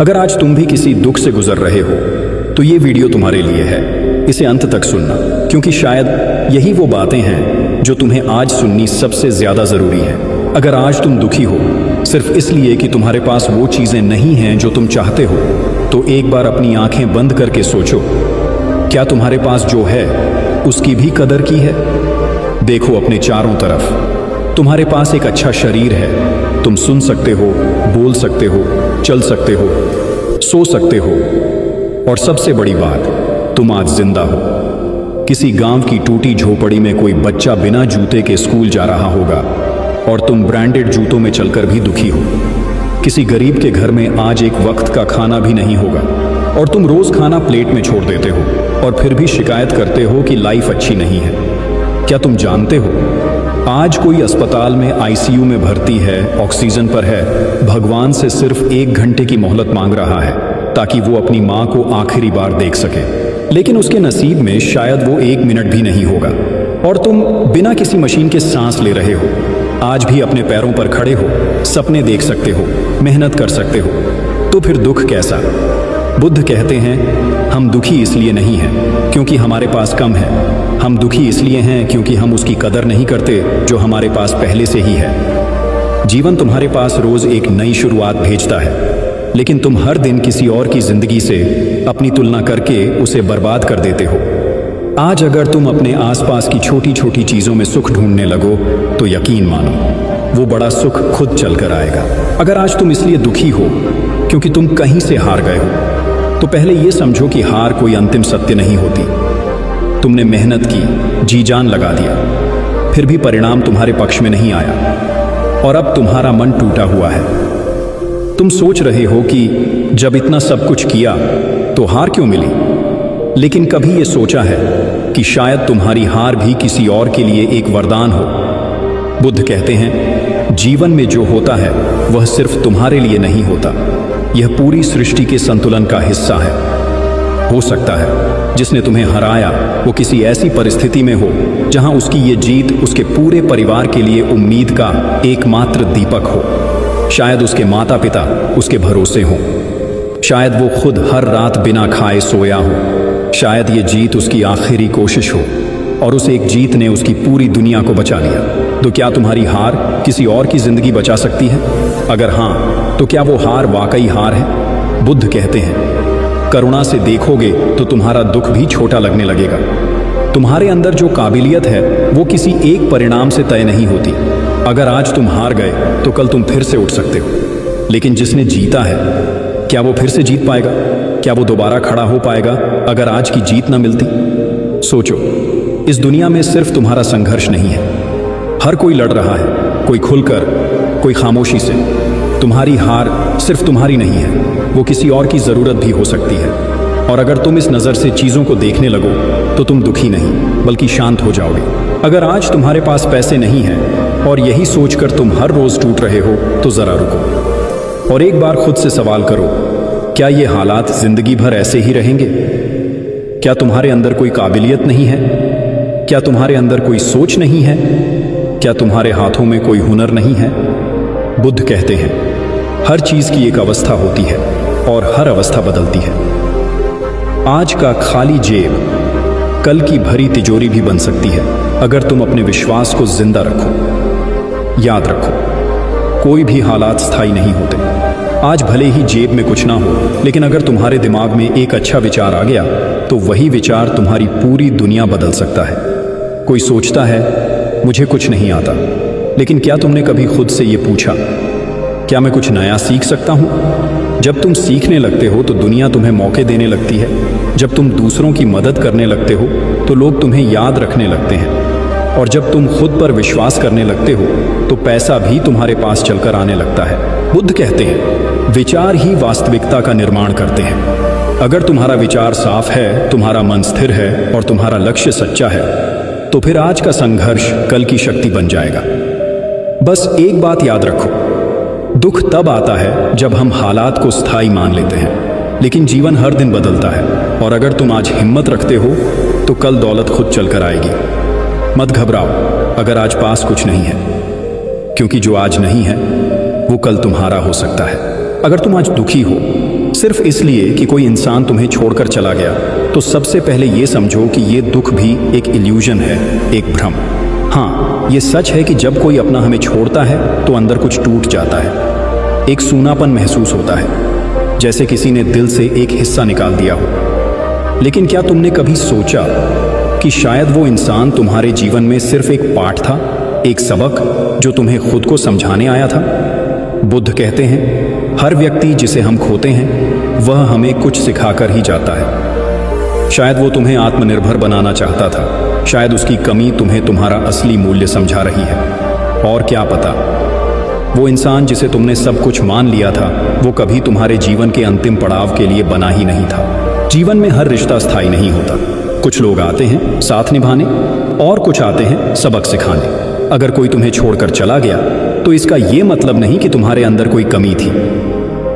अगर आज तुम भी किसी दुख से गुजर रहे हो तो ये वीडियो तुम्हारे लिए है। इसे अंत तक सुनना, क्योंकि शायद यही वो बातें हैं जो तुम्हें आज सुननी सबसे ज्यादा जरूरी है। अगर आज तुम दुखी हो सिर्फ इसलिए कि तुम्हारे पास वो चीजें नहीं हैं जो तुम चाहते हो, तो एक बार अपनी आंखें बंद करके सोचो, क्या तुम्हारे पास जो है उसकी भी कदर की है? देखो अपने चारों तरफ। तुम्हारे पास एक अच्छा शरीर है, तुम सुन सकते हो, बोल सकते हो, चल सकते हो, सो सकते हो, और सबसे बड़ी बात, तुम आज जिंदा हो। किसी गांव की टूटी झोपड़ी में कोई बच्चा बिना जूते के स्कूल जा रहा होगा और तुम ब्रांडेड जूतों में चलकर भी दुखी हो। किसी गरीब के घर में आज एक वक्त का खाना भी नहीं होगा और तुम रोज खाना प्लेट में छोड़ देते हो और फिर भी शिकायत करते हो कि लाइफ अच्छी नहीं है। क्या तुम जानते हो, आज कोई अस्पताल में आईसीयू में भर्ती है, ऑक्सीजन पर है, भगवान से सिर्फ 1 घंटे की मोहलत मांग रहा है ताकि वो अपनी माँ को आखिरी बार देख सके, लेकिन उसके नसीब में शायद वो 1 मिनट भी नहीं होगा और तुम बिना किसी मशीन के सांस ले रहे हो। आज भी अपने पैरों पर खड़े हो, सपने देख सकते हो, मेहनत कर सकते हो, तो फिर दुख कैसा? बुद्ध कहते हैं, हम दुखी इसलिए नहीं हैं क्योंकि हमारे पास कम है, हम दुखी इसलिए हैं क्योंकि हम उसकी कदर नहीं करते जो हमारे पास पहले से ही है। जीवन तुम्हारे पास रोज एक नई शुरुआत भेजता है, लेकिन तुम हर दिन किसी और की जिंदगी से अपनी तुलना करके उसे बर्बाद कर देते हो। आज अगर तुम अपने आसपास की छोटी छोटी चीजों में सुख ढूंढने लगो तो यकीन मानो वो बड़ा सुख खुद चलकर आएगा। अगर आज तुम इसलिए दुखी हो क्योंकि तुम कहीं से हार गए हो, तो पहले ये समझो कि हार कोई अंतिम सत्य नहीं होती। तुमने मेहनत की, जी जान लगा दिया, फिर भी परिणाम तुम्हारे पक्ष में नहीं आया और अब तुम्हारा मन टूटा हुआ है। तुम सोच रहे हो कि जब इतना सब कुछ किया तो हार क्यों मिली, लेकिन कभी ये सोचा है कि शायद तुम्हारी हार भी किसी और के लिए एक वरदान हो? बुद्ध कहते हैं, जीवन में जो होता है वह सिर्फ तुम्हारे लिए नहीं होता, यह पूरी सृष्टि के संतुलन का हिस्सा है। हो सकता है जिसने तुम्हें हराया वो किसी ऐसी परिस्थिति में हो जहां उसकी ये जीत उसके पूरे परिवार के लिए उम्मीद का एकमात्र दीपक हो। शायद उसके माता पिता उसके भरोसे हों, शायद वो खुद हर रात बिना खाए सोया हो, शायद ये जीत उसकी आखिरी कोशिश हो और उस एक जीत ने उसकी पूरी दुनिया को बचा लिया। तो क्या तुम्हारी हार किसी और की जिंदगी बचा सकती है? अगर हाँ, तो क्या वो हार वाकई हार है? बुद्ध कहते हैं, करुणा से देखोगे तो तुम्हारा दुख भी छोटा लगने लगेगा। तुम्हारे अंदर जो काबिलियत है वो किसी एक परिणाम से तय नहीं होती। अगर आज तुम हार गए तो कल तुम फिर से उठ सकते हो, लेकिन जिसने जीता है क्या वो फिर से जीत पाएगा? क्या वो दोबारा खड़ा हो पाएगा अगर आज की जीत ना मिलती? सोचो, इस दुनिया में सिर्फ तुम्हारा संघर्ष नहीं है, हर कोई लड़ रहा है, कोई खुलकर, कोई खामोशी से। तुम्हारी हार सिर्फ तुम्हारी नहीं है, वो किसी और की जरूरत भी हो सकती है। और अगर तुम इस नजर से चीजों को देखने लगो तो तुम दुखी नहीं बल्कि शांत हो जाओगे। अगर आज तुम्हारे पास पैसे नहीं हैं और यही सोचकर तुम हर रोज टूट रहे हो, तो जरा रुको और एक बार खुद से सवाल करो, क्या ये हालात जिंदगी भर ऐसे ही रहेंगे? क्या तुम्हारे अंदर कोई काबिलियत नहीं है? क्या तुम्हारे अंदर कोई सोच नहीं है? क्या तुम्हारे हाथों में कोई हुनर नहीं है? बुद्ध कहते हैं, हर चीज की एक अवस्था होती है और हर अवस्था बदलती है। आज का खाली जेब कल की भरी तिजोरी भी बन सकती है अगर तुम अपने विश्वास को जिंदा रखो। याद रखो, कोई भी हालात स्थायी नहीं होते। आज भले ही जेब में कुछ ना हो, लेकिन अगर तुम्हारे दिमाग में एक अच्छा विचार आ गया तो वही विचार तुम्हारी पूरी दुनिया बदल सकता है। कोई सोचता है, मुझे कुछ नहीं आता, लेकिन क्या तुमने कभी खुद से ये पूछा, क्या मैं कुछ नया सीख सकता हूँ? जब तुम सीखने लगते हो तो दुनिया तुम्हें मौके देने लगती है। जब तुम दूसरों की मदद करने लगते हो तो लोग तुम्हें याद रखने लगते हैं। और जब तुम खुद पर विश्वास करने लगते हो तो पैसा भी तुम्हारे पास चलकर आने लगता है। बुद्ध कहते हैं, विचार ही वास्तविकता का निर्माण करते हैं। अगर तुम्हारा विचार साफ है, तुम्हारा मन स्थिर है और तुम्हारा लक्ष्य सच्चा है, तो फिर आज का संघर्ष कल की शक्ति बन जाएगा। बस एक बात याद रखो, दुख तब आता है जब हम हालात को स्थायी मान लेते हैं, लेकिन जीवन हर दिन बदलता है और अगर तुम आज हिम्मत रखते हो तो कल दौलत खुद चलकर आएगी। मत घबराओ अगर आज पास कुछ नहीं है, क्योंकि जो आज नहीं है वो कल तुम्हारा हो सकता है। अगर तुम आज दुखी हो सिर्फ इसलिए कि कोई इंसान तुम्हें छोड़कर चला गया, तो सबसे पहले ये समझो कि ये दुख भी एक इल्यूजन है, एक भ्रम। हाँ, ये सच है कि जब कोई अपना हमें छोड़ता है तो अंदर कुछ टूट जाता है, एक सूनापन महसूस होता है, जैसे किसी ने दिल से एक हिस्सा निकाल दिया हो। लेकिन क्या तुमने कभी सोचा कि शायद वो इंसान तुम्हारे जीवन में सिर्फ एक पाठ था, एक सबक जो तुम्हें खुद को समझाने आया था? बुद्ध कहते हैं, हर व्यक्ति जिसे हम खोते हैं वह हमें कुछ सिखाकर ही जाता है। शायद वो तुम्हें आत्मनिर्भर बनाना चाहता था, शायद उसकी कमी तुम्हें तुम्हारा असली मूल्य समझा रही है। और क्या पता, वो इंसान जिसे तुमने सब कुछ मान लिया था वो कभी तुम्हारे जीवन के अंतिम पड़ाव के लिए बना ही नहीं था। जीवन में हर रिश्ता स्थायी नहीं होता। कुछ लोग आते हैं साथ निभाने और कुछ आते हैं सबक सिखाने। अगर कोई तुम्हें छोड़कर चला गया तो इसका यह मतलब नहीं कि तुम्हारे अंदर कोई कमी थी।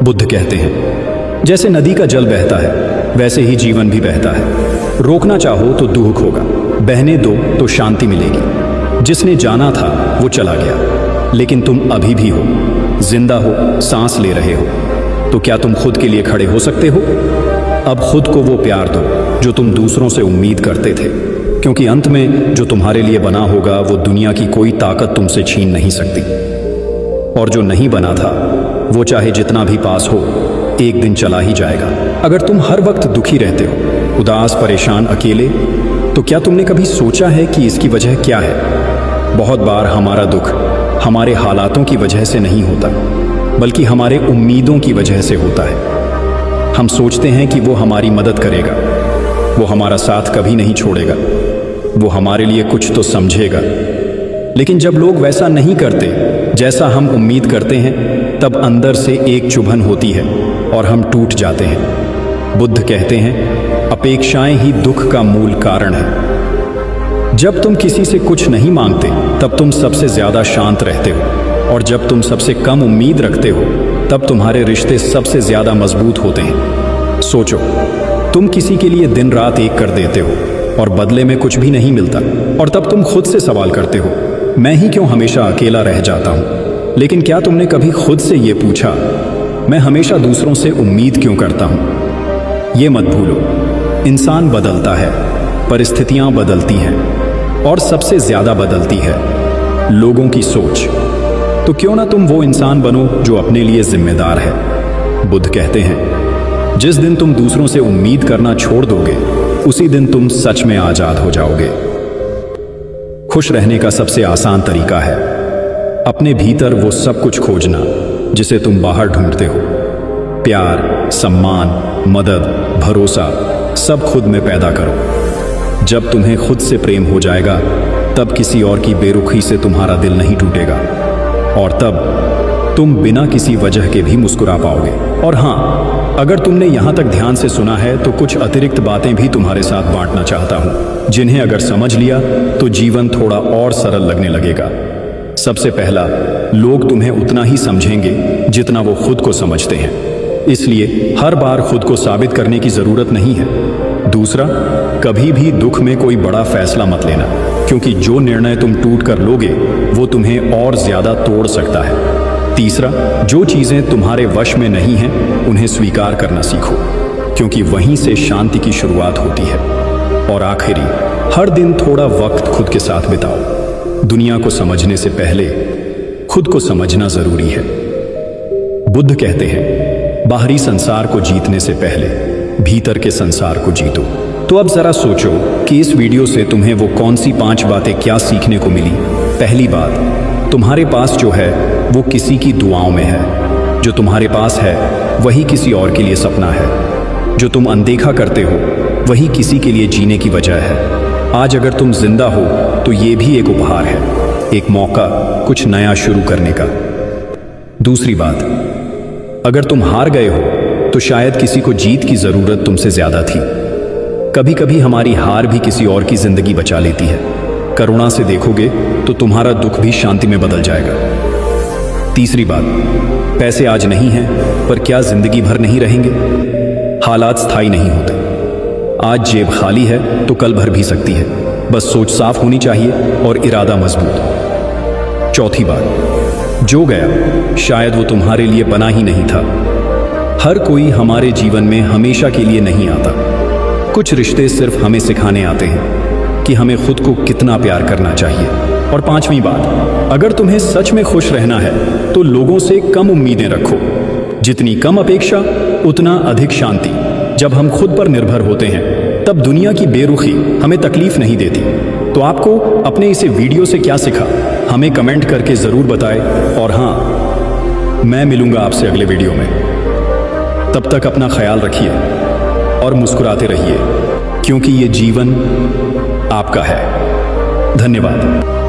बुद्ध कहते हैं, जैसे नदी का जल बहता है वैसे ही जीवन भी बहता है। रोकना चाहो तो दुख होगा, बहने दो तो शांति मिलेगी। जिसने जाना था वो चला गया, लेकिन तुम अभी भी हो, जिंदा हो, सांस ले रहे हो। तो क्या तुम खुद के लिए खड़े हो सकते हो? अब खुद को वो प्यार दो जो तुम दूसरों से उम्मीद करते थे, क्योंकि अंत में जो तुम्हारे लिए बना होगा वो दुनिया की कोई ताकत तुमसे छीन नहीं सकती। और जो नहीं बना था वो चाहे जितना भी पास हो, एक दिन चला ही जाएगा। अगर तुम हर वक्त दुखी रहते हो, उदास, परेशान, अकेले, तो क्या तुमने कभी सोचा है कि इसकी वजह क्या है? बहुत बार हमारा दुख हमारे हालातों की वजह से नहीं होता, बल्कि हमारे उम्मीदों की वजह से होता है। हम सोचते हैं कि वो हमारी मदद करेगा, वो हमारा साथ कभी नहीं छोड़ेगा, वो हमारे लिए कुछ तो समझेगा। लेकिन जब लोग वैसा नहीं करते जैसा हम उम्मीद करते हैं, तब अंदर से एक चुभन होती है और हम टूट जाते हैं। बुद्ध कहते हैं, अपेक्षाएं ही दुख का मूल कारण है। जब तुम किसी से कुछ नहीं मांगते तब तुम सबसे ज्यादा शांत रहते हो, और जब तुम सबसे कम उम्मीद रखते हो तब तुम्हारे रिश्ते सबसे ज्यादा मजबूत होते हैं। सोचो, तुम किसी के लिए दिन रात एक कर देते हो और बदले में कुछ भी नहीं मिलता, और तब तुम खुद से सवाल करते हो, मैं ही क्यों हमेशा अकेला रह जाता हूं? लेकिन क्या तुमने कभी खुद से यह पूछा, मैं हमेशा दूसरों से उम्मीद क्यों करता हूं? ये मत भूलो, इंसान बदलता है, परिस्थितियां बदलती हैं, और सबसे ज्यादा बदलती है लोगों की सोच। तो क्यों ना तुम वो इंसान बनो जो अपने लिए जिम्मेदार है। बुद्ध कहते हैं, जिस दिन तुम दूसरों से उम्मीद करना छोड़ दोगे, उसी दिन तुम सच में आजाद हो जाओगे। खुश रहने का सबसे आसान तरीका है अपने भीतर वो सब कुछ खोजना जिसे तुम बाहर ढूंढते हो। प्यार, सम्मान, मदद, भरोसा सब खुद में पैदा करो। जब तुम्हें खुद से प्रेम हो जाएगा, तब किसी और की बेरुखी से तुम्हारा दिल नहीं टूटेगा, और तब तुम बिना किसी वजह के भी मुस्कुरा पाओगे। और हाँ, अगर तुमने यहाँ तक ध्यान से सुना है तो कुछ अतिरिक्त बातें भी तुम्हारे साथ बांटना चाहता हूँ, जिन्हें अगर समझ लिया तो जीवन थोड़ा और सरल लगने लगेगा। सबसे पहला, लोग तुम्हें उतना ही समझेंगे जितना वो खुद को समझते हैं, इसलिए हर बार खुद को साबित करने की जरूरत नहीं है। दूसरा, कभी भी दुख में कोई बड़ा फैसला मत लेना, क्योंकि जो निर्णय तुम टूट कर लोगे वो तुम्हें और ज्यादा तोड़ सकता है। तीसरा, जो चीजें तुम्हारे वश में नहीं हैं उन्हें स्वीकार करना सीखो, क्योंकि वहीं से शांति की शुरुआत होती है। और आखिरी, हर दिन थोड़ा वक्त खुद के साथ बिताओ। दुनिया को समझने से पहले खुद को समझना जरूरी है। बुद्ध कहते हैं, बाहरी संसार को जीतने से पहले भीतर के संसार को जीतो। तो अब जरा सोचो कि इस वीडियो से तुम्हें वो कौन सी 5 बातें क्या सीखने को मिली। पहली बात, तुम्हारे पास जो है वो किसी की दुआओं में है। जो तुम्हारे पास है वही किसी और के लिए सपना है। जो तुम अनदेखा करते हो वही किसी के लिए जीने की वजह है। आज अगर तुम जिंदा हो तो ये भी एक उपहार है, एक मौका कुछ नया शुरू करने का। दूसरी बात, अगर तुम हार गए हो तो शायद किसी को जीत की जरूरत तुमसे ज्यादा थी। कभी कभी हमारी हार भी किसी और की जिंदगी बचा लेती है। करुणा से देखोगे तो तुम्हारा दुख भी शांति में बदल जाएगा। तीसरी बात, पैसे आज नहीं हैं, पर क्या जिंदगी भर नहीं रहेंगे? हालात स्थायी नहीं होते। आज जेब खाली है तो कल भर भी सकती है। बस सोच साफ होनी चाहिए और इरादा मजबूत। चौथी बात, जो गया शायद वो तुम्हारे लिए बना ही नहीं था। हर कोई हमारे जीवन में हमेशा के लिए नहीं आता। कुछ रिश्ते सिर्फ हमें सिखाने आते हैं कि हमें खुद को कितना प्यार करना चाहिए। और पांचवी बात, अगर तुम्हें सच में खुश रहना है तो लोगों से कम उम्मीदें रखो। जितनी कम अपेक्षा उतना अधिक शांति। जब हम खुद पर निर्भर होते हैं तब दुनिया की बेरुखी हमें तकलीफ नहीं देती। तो आपको अपने इस वीडियो से क्या सीखा, हमें कमेंट करके ज़रूर बताएं। और हाँ, मैं मिलूंगा आपसे अगले वीडियो में। तब तक अपना ख्याल रखिए और मुस्कुराते रहिए, क्योंकि ये जीवन आपका है। धन्यवाद।